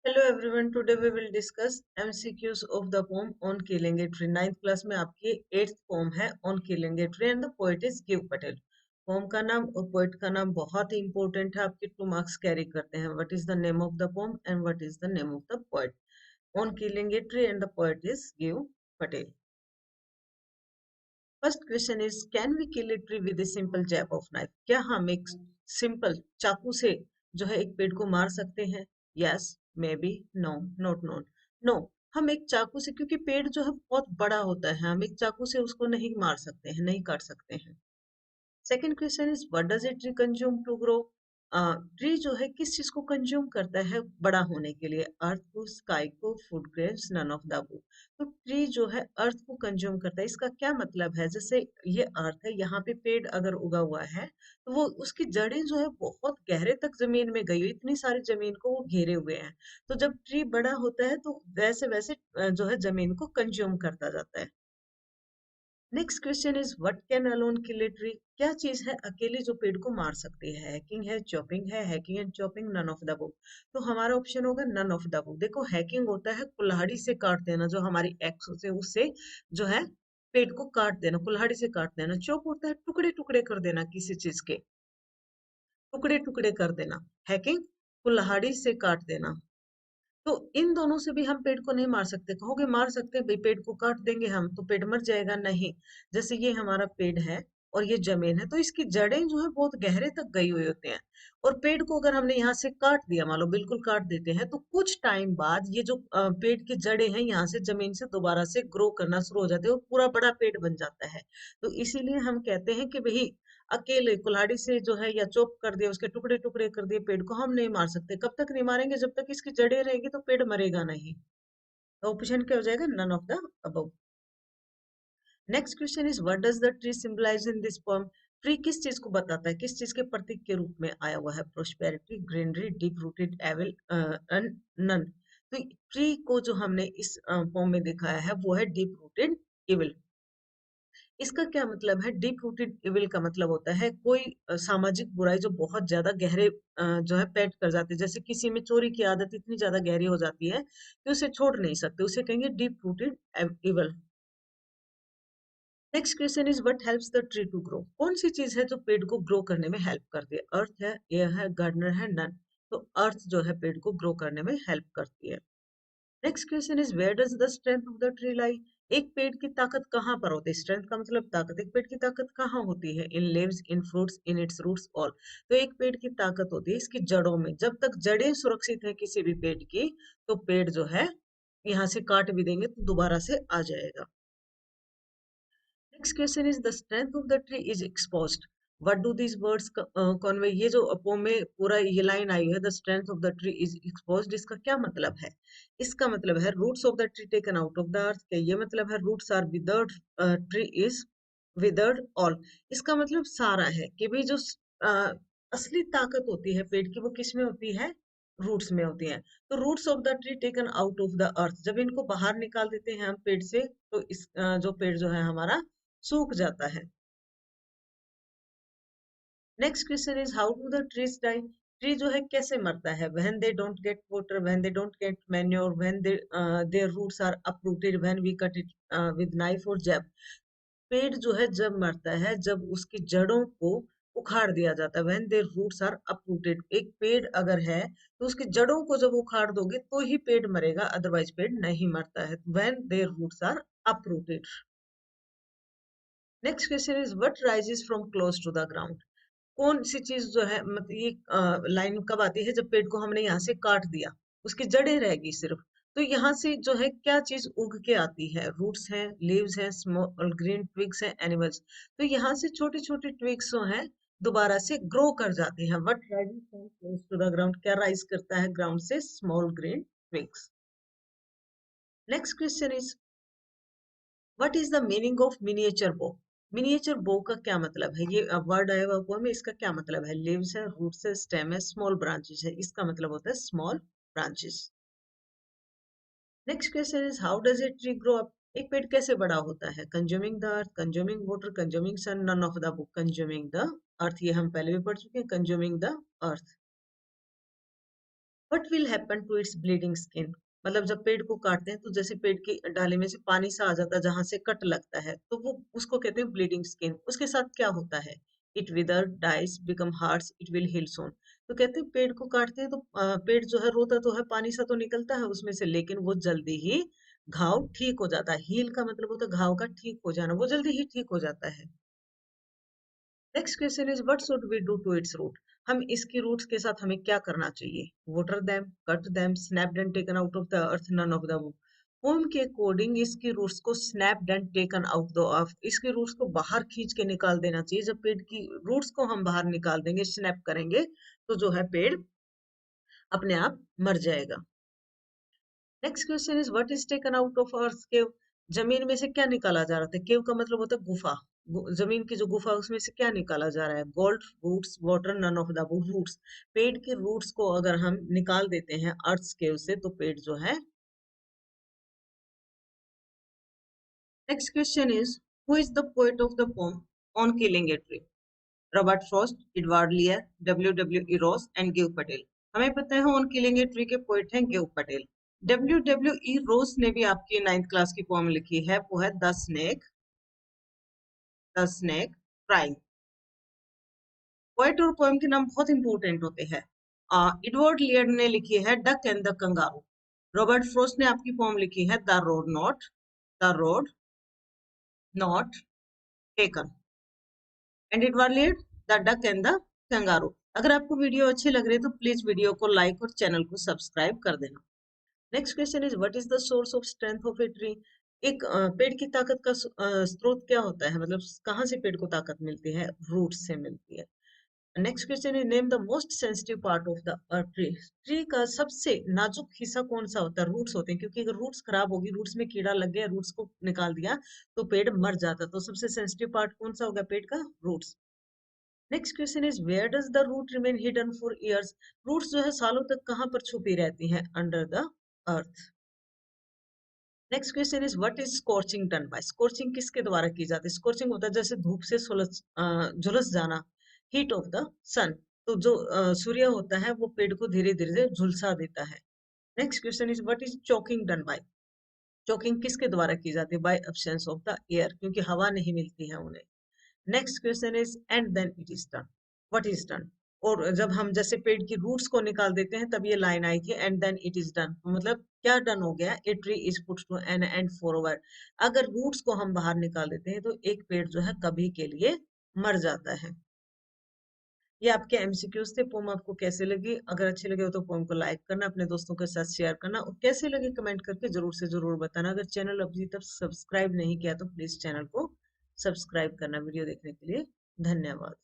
Hello everyone, today we will discuss MCQs of the poem on killing a tree. Ninth class में आपकी 8th poem है on killing a tree and the poet is Gieve Patel. Poem का नाम और poet का नाम बहुत ही important है, आपके 2 मार्क्स कैरी करते हैं। What is the name of the poem and what is the name of the poet? On killing a tree and the poet is Gieve Patel. First question is, can we kill a tree with a simple jab of knife? क्या हम एक simple चाकू से जो है एक पेड़ को मार सकते हैं? Yes, maybe, no, not not, no. हम एक चाकू से, क्योंकि पेड़ जो है बहुत बड़ा होता है, हम एक चाकू से उसको नहीं मार सकते हैं, नहीं काट सकते हैं। Second question is, what does a tree consume to grow? Tree जो है किस चीज को कंज्यूम करता है बड़ा होने के लिए? अर्थ को, स्काई को, food grains, none of the above. तो ट्री जो है अर्थ को कंज्यूम करता है। इसका क्या मतलब है? जैसे ये अर्थ है, यहाँ पे पेड़ अगर उगा हुआ है तो वो उसकी जड़ें जो है बहुत गहरे तक जमीन में गई हुई, इतनी सारी जमीन को वो घेरे हुए हैं। तो जब ट्री बड़ा होता है तो वैसे वैसे जो है जमीन को कंज्यूम करता जाता है। Next question is, what can alone kill a tree? क्या चीज है अकेले जो पेड़ को मार सकती है? हैकिंग है, चॉपिंग है, hacking and chopping, none of the above. तो हमारा ऑप्शन होगा नन ऑफ द अबव। देखो, हैकिंग होता है कुल्हाड़ी से काट देना, जो हमारी एक्स से उससे जो है पेड़ को काट देना, कुल्हाड़ी से काट देना। चॉप होता है टुकड़े टुकड़े कर देना, किसी चीज के टुकड़े टुकड़े कर देना। हैकिंग कुल्हाड़ी से काट देना। तो इन दोनों से भी हम पेड़ को नहीं मार सकते। कहोगे मार सकते हैं भाई, पेड़ को काट देंगे हम तो पेड़ मर जाएगा। नहीं। जैसे ये हमारा पेड़ है और ये जमीन है, तो इसकी जड़ें जो है बहुत गहरे तक गई हुई होती हैं। और पेड़ को अगर हमने यहाँ से काट दिया, मान लो बिल्कुल काट देते हैं, तो कुछ टाइम बाद ये जो पेड़ की जड़ें हैं यहाँ से जमीन से दोबारा से ग्रो करना शुरू हो जाते हैं और पूरा बड़ा पेड़ बन जाता है। तो इसीलिए हम कहते हैं कि भाई अकेले कुल्हाड़ी से जो है या चॉप कर दिया, उसके टुकड़े टुकड़े कर दिए, पेड़ को हम नहीं मार सकते। कब तक नहीं मारेंगे? जब तक इसकी जड़ें रहेगी तो पेड़ मरेगा नहीं। तो ऑप्शन क्या हो जाएगा? None of the above. Next question is, what does the tree symbolize in this poem? Tree किस चीज को बताता है, किस चीज के प्रतीक के रूप में आया हुआ है? Prosperity, greenery, deep rooted, evil, none. तो ट्री को जो हमने इस पोएम में दिखाया है वो है डीप रूटेड इविल। इसका क्या मतलब है? डीप रूटेड इविल का मतलब होता है कोई सामाजिक बुराई जो बहुत ज्यादा गहरे जो है पेट कर जाती है। जैसे किसी में चोरी की आदत इतनी ज्यादा गहरी हो जाती है कि उसे छोड़ नहीं सकते, उसे कहेंगे deep rooted evil. Next question is, what helps the tree to grow? कौन सी चीज है जो पेड़ को ग्रो करने में हेल्प करती है? अर्थ है, एयर है, गार्डनर है, नन। तो अर्थ जो है पेड़ को ग्रो करने में हेल्प करती है। Next question is, where does the strength of the tree lie? एक पेड़ की ताकत कहाँ पर होती है? स्ट्रेंथ का मतलब ताकत। एक पेड़ की ताकत कहाँ होती है? In leaves, in fruits, in its roots, all. तो एक पेड़ की ताकत होती है इसकी जड़ों में। जब तक जड़ें सुरक्षित है किसी भी पेड़ की, तो पेड़ जो है यहाँ से काट भी देंगे तो दोबारा से आ जाएगा। Next question is, the strength of the tree is exposed. What do these words convey? ये जो पोम में पूरा ये लाइन आई है, the strength of the tree is exposed, इसका क्या मतलब है? इसका मतलब है roots of the tree taken out of the earth. क्या ये मतलब है roots are withered, tree is withered, all? इसका मतलब सारा है कि भाई जो असली ताकत होती है पेड़ की वो किस में होती है? रूट्स में होती है। तो roots of the tree taken out of the earth, जब इनको बाहर निकाल देते हैं हम पेड़ से, तो इस जो पेड़ जो है हमारा सूख जाता है। Next question is, how do the trees die? Tree जो है कैसे मरता है? When they don't get water, when they don't get manure, when they their roots are uprooted, when we cut it with knife और jab. पेड़ जो है जब मरता है जब उसकी जड़ों को उखाड़ दिया जाता है। When their roots are uprooted. एक पेड़ अगर है तो उसकी जड़ों को जब उखाड़ दोगे तो ही पेड़ मरेगा, अदरवाइज पेड़ नहीं मरता है। When their roots are uprooted. Next question is, what rises from close to the ground? कौन सी चीज जो है, मतलब ये लाइन कब आती है? जब पेड़ को हमने यहाँ से काट दिया, उसकी जड़ें रहेगी सिर्फ। तो यहाँ से जो है क्या चीज उग के आती है? रूट्स हैं, लीव्स हैं, स्मॉल ग्रीन ट्विग्स हैं, एनिमल्स। तो यहाँ से छोटी छोटी ट्विग्स जो हैं दोबारा से ग्रो कर जाती हैं। What rising from close to the ground? क्या राइज करता है ग्राउंड से? Small green twigs. Next question is, what is the meaning of miniature bough? Miniature bough का क्या मतलब है? ये वर्ड आया हुआ में इसका क्या मतलब है? लीव्स है, रूट्स है, स्टेम है, स्मॉल ब्रांचेस है। इसका मतलब होता है small branches. Next question is, how does a tree grow up? एक पेड़ कैसे बड़ा होता है? Consuming the earth, consuming water, consuming sun, none of the book. Consuming the earth, ये हम पहले भी पढ़ चुके हैं, consuming the earth. What will happen to its bleeding skin, मतलब जब पेड़ को काटते हैं तो जैसे पेड़ की डाली में से पानी सा आ जाता है जहां से कट लगता है, तो वो उसको कहते हैं ब्लीडिंग स्किन। उसके साथ क्या होता है? It either dies become hards it will heal soon. तो कहते हैं पेड़ को काटते हैं तो पेड़ जो है रोता तो है, पानी सा तो निकलता है उसमें से, लेकिन वो जल्दी ही घाव ठीक हो जाता है। हील का मतलब होता है घाव का ठीक हो जाना, वो जल्दी ही ठीक हो जाता है। Next question is what should we do to its root, हम इसकी रूट्स के साथ हमें क्या करना चाहिए? Water them, cut them, snapped and taken out of the earth, none of the above. Poem के अकॉर्डिंग इसकी रूट्स को snapped and taken out the of, इसके रूट्स को बाहर खींच के निकाल देना चाहिए। जब पेड़ की रूट्स को हम बाहर निकाल देंगे, स्नैप करेंगे, तो जो है पेड़ अपने आप मर जाएगा। Next question is what is taken out of earth cave, जमीन में से क्या निकाला जा रहा था? केव का मतलब होता है गुफा, जमीन की जो गुफा है उसमें से क्या निकाला जा रहा है? Gold, roots, water, none of the roots. पेड़ के रूट्स को अगर हम निकाल देते हैं अर्थ केव से तो पेड़ जो है। Next question is who is the poet of the poem on killing a tree? Robert Frost, Edward लियर, W Ross and give Patel. हमें पता है ऑन किलिंग ए ट्री के पोएट हैं गिव पटेल। रॉस ने भी आपकी 9th क्लास की पोएम लिखी है, वो है द स्नेक क्राइंग। पोएट और पोएम के नाम बहुत इंपॉर्टेंट होते हैं। एडवर्ड लियर ने लिखी है duck and the kangaroo. Robert Frost ने आपकी पोएम लिखी है the road not taken. And Edward लियर the duck and the kangaroo. अगर आपको वीडियो अच्छी लग रही है तो प्लीज वीडियो को लाइक और चैनल को सब्सक्राइब कर देना। Next question is what is the source of strength of a tree, एक पेड़ की ताकत का स्रोत क्या होता है, मतलब कहाँ से पेड़ को ताकत मिलती है? रूट से मिलती है। Next question is name the most sensitive part of the tree, tree का सबसे नाजुक हिस्सा कौन सा होता है? रूट्स होते हैं, क्योंकि अगर रूट्स खराब होगी, रूट्स में कीड़ा लग गया, रूट्स को निकाल दिया तो पेड़ मर जाता। तो सबसे सेंसिटिव पार्ट कौन सा होगा पेड़ का? Roots. Next question is where does the root remain hidden for years, roots जो है सालों तक कहाँ पर छुपी रहती हैं? Under the earth. Next question is what is scorching done by, scorching किसके द्वारा की जाती है? स्corching होता है जैसे धूप से झुलस जाना, हीट ऑफ द सन। तो जो सूर्य होता है वो पेड़ को धीरे धीरे झुलसा देता है। Next question is what is choking done by, choking किसके द्वारा की जाती है? By absence of the air, क्योंकि हवा नहीं मिलती है उन्हें। Next question is and then it is done, what is done, और जब हम जैसे पेड़ की रूट्स को निकाल देते हैं तब ये लाइन आई थी and then it is done, मतलब क्या डन हो गया? A tree is put to an end forward. अगर रूट्स को हम बाहर निकाल देते हैं तो एक पेड़ जो है कभी के लिए मर जाता है। ये आपके एमसीक्यूज थे। पोम आपको कैसे लगी? अगर अच्छे लगे हो तो पोम को लाइक करना, अपने दोस्तों के साथ शेयर करना, और कैसे लगे कमेंट करके जरूर से जरूर बताना। अगर चैनल अभी तक सब्सक्राइब नहीं किया तो प्लीज चैनल को सब्सक्राइब करना। वीडियो देखने के लिए धन्यवाद।